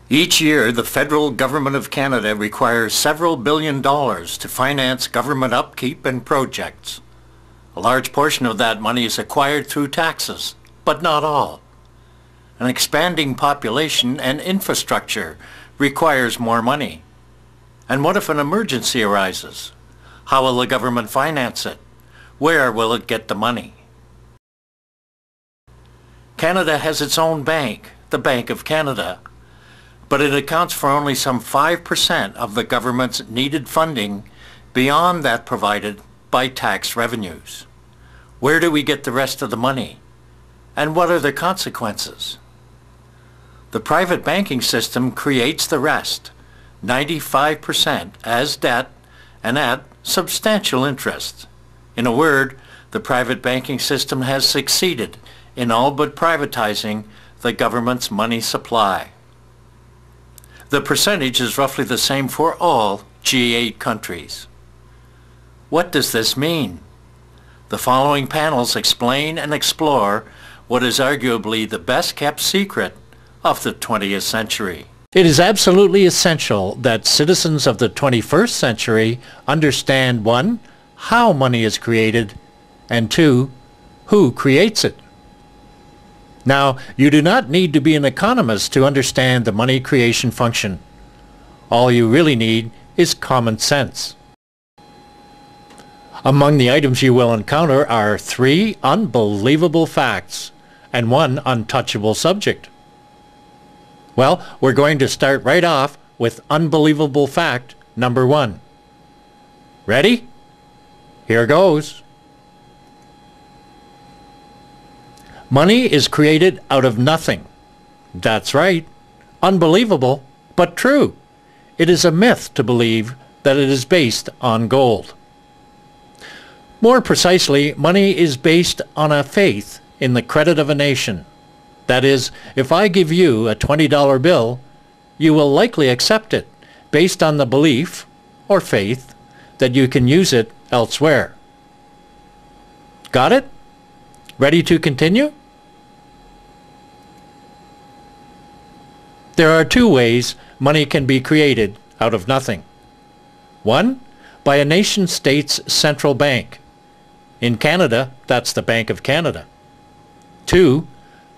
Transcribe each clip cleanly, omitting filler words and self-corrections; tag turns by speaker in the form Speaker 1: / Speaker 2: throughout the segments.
Speaker 1: Each year, the federal government of Canada requires several billion dollars to finance government upkeep and projects. A large portion of that money is acquired through taxes, but not all. An expanding population and infrastructure requires more money. And what if an emergency arises? How will the government finance it? Where will it get the money? Canada has its own bank, the Bank of Canada, but it accounts for only some 5% of the government's needed funding beyond that provided by tax revenues. Where do we get the rest of the money? And what are the consequences? The private banking system creates the rest, 95% as debt and at substantial interest. In a word, the private banking system has succeeded in all but privatizing the government's money supply. The percentage is roughly the same for all G8 countries. What does this mean? The following panels explain and explore what is arguably the best kept secret of the 20th century. It is absolutely essential that citizens of the 21st century understand 1. How money is created, and 2. Who creates it. Now, you do not need to be an economist to understand the money creation function. All you really need is common sense. Among the items you will encounter are 3 unbelievable facts and 1 untouchable subject. Well, we're going to start right off with unbelievable fact number 1. Ready? Here goes. Money is created out of nothing. That's right. Unbelievable, but true. It is a myth to believe that it is based on gold. More precisely, money is based on a faith in the credit of a nation. That is, if I give you a $20 bill, you will likely accept it based on the belief, or faith, that you can use it elsewhere. Got it? Ready to continue? There are 2 ways money can be created out of nothing. 1, by a nation-state's central bank. In Canada, that's the Bank of Canada. 2,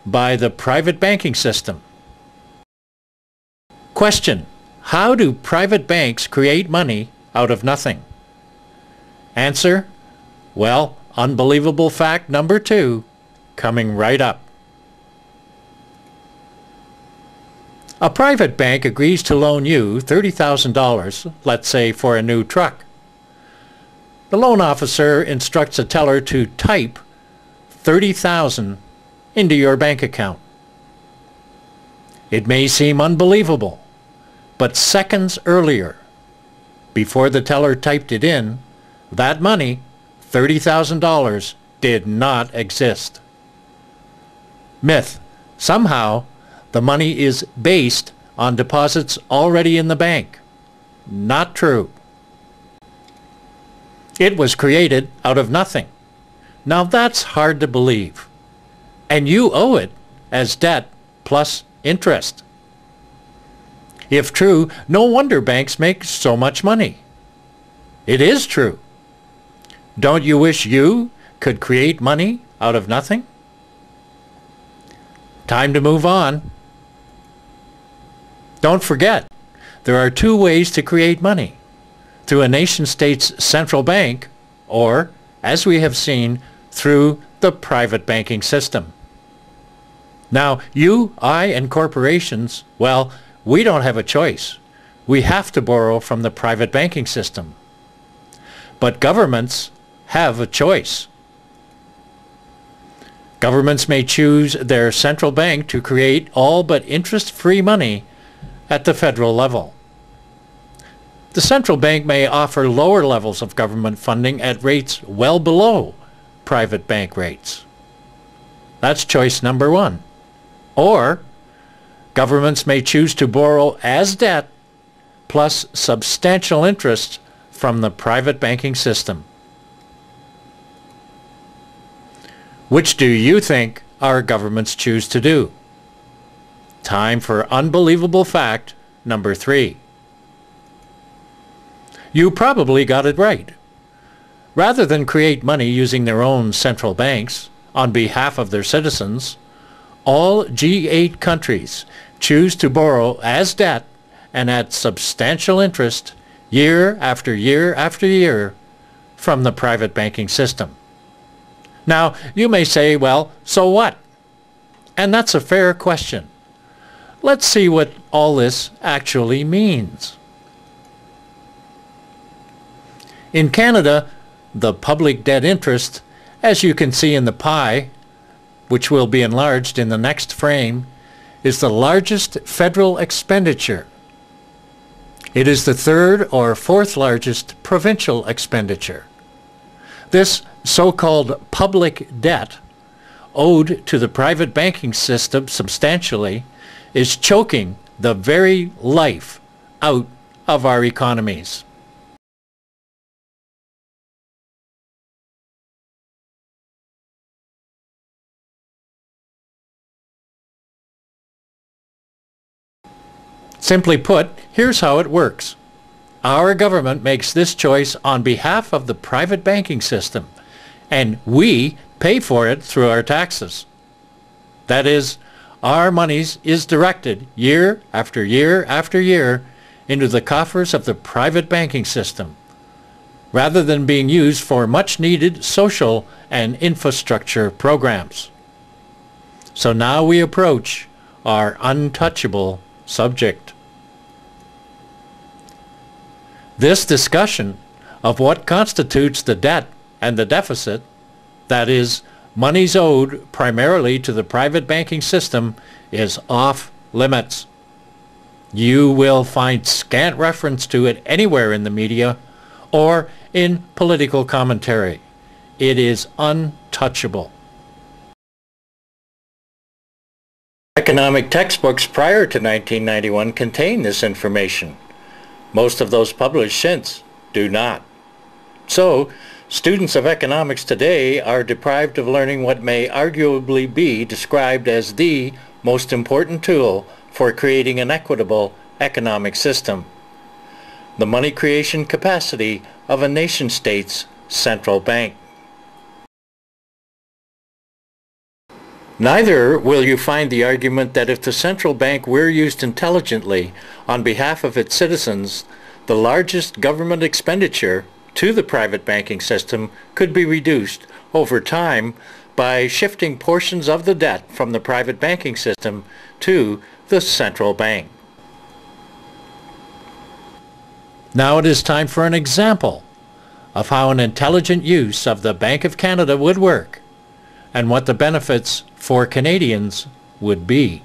Speaker 1: by the private banking system. Question: how do private banks create money out of nothing? Answer: well, unbelievable fact number 2, coming right up. A private bank agrees to loan you $30,000, let's say for a new truck. The loan officer instructs a teller to type $30,000 into your bank account. It may seem unbelievable, but seconds earlier, before the teller typed it in, that money, $30,000, did not exist. Myth: somehow the money is based on deposits already in the bank. Not true. It was created out of nothing. Now that's hard to believe. And you owe it as debt plus interest. If true, no wonder banks make so much money. It is true. Don't you wish you could create money out of nothing? Time to move on. Don't forget, there are 2 ways to create money: through a nation-state's central bank, or, as we have seen, through the private banking system. Now, you, I, and corporations, well, we don't have a choice. We have to borrow from the private banking system. But governments have a choice. Governments may choose their central bank to create all but interest-free money at the federal level. The central bank may offer lower levels of government funding at rates well below private bank rates. That's choice number 1. Or, governments may choose to borrow as debt plus substantial interest from the private banking system. Which do you think our governments choose to do? Time for unbelievable fact number 3. You probably got it right. Rather than create money using their own central banks on behalf of their citizens, all G8 countries choose to borrow as debt and at substantial interest year after year after year from the private banking system. Now, you may say, well, so what? And that's a fair question. Let's see what all this actually means. In Canada, the public debt interest, as you can see in the pie, which will be enlarged in the next frame, is the largest federal expenditure. It is the third or fourth largest provincial expenditure. This so-called public debt, owed to the private banking system substantially, is choking the very life out of our economies. Simply put, here's how it works. Our government makes this choice on behalf of the private banking system, and we pay for it through our taxes. That is, our monies is directed year after year after year into the coffers of the private banking system, rather than being used for much-needed social and infrastructure programs. So now we approach our untouchable subject. This discussion of what constitutes the debt and the deficit, that is, monies owed primarily to the private banking system, is off limits. You will find scant reference to it anywhere in the media or in political commentary. It is untouchable. Economic textbooks prior to 1991 contain this information. Most of those published since do not. So, students of economics today are deprived of learning what may arguably be described as the most important tool for creating an equitable economic system: the money creation capacity of a nation-state's central bank. Neither will you find the argument that if the central bank were used intelligently on behalf of its citizens, the largest government expenditure to the private banking system could be reduced over time by shifting portions of the debt from the private banking system to the central bank. Now it is time for an example of how an intelligent use of the Bank of Canada would work, and what the benefits for Canadians would be.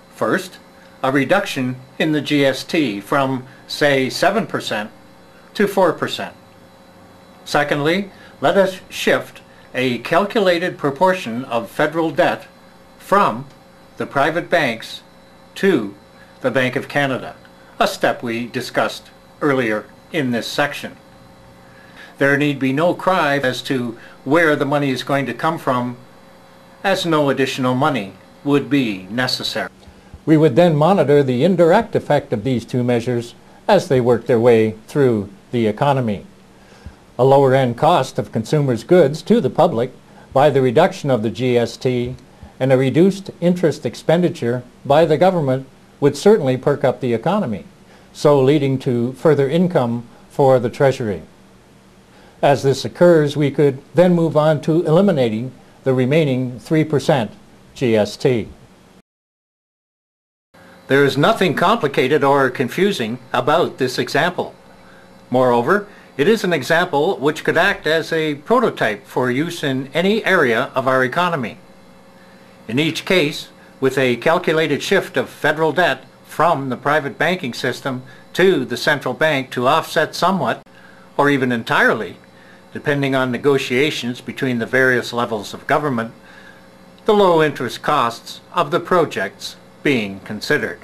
Speaker 1: First, a reduction in the GST from, say, 7% to 4%. Secondly, let us shift a calculated proportion of federal debt from the private banks to the Bank of Canada, a step we discussed earlier in this section. There need be no cry as to where the money is going to come from, as no additional money would be necessary. We would then monitor the indirect effect of these two measures as they work their way through the economy. A lower end cost of consumers' goods to the public by the reduction of the GST and a reduced interest expenditure by the government would certainly perk up the economy, so leading to further income for the Treasury. As this occurs, we could then move on to eliminating the remaining 3% GST. There is nothing complicated or confusing about this example. Moreover, it is an example which could act as a prototype for use in any area of our economy. In each case, with a calculated shift of federal debt from the private banking system to the central bank to offset somewhat, or even entirely, depending on negotiations between the various levels of government, the low interest costs of the projects being considered.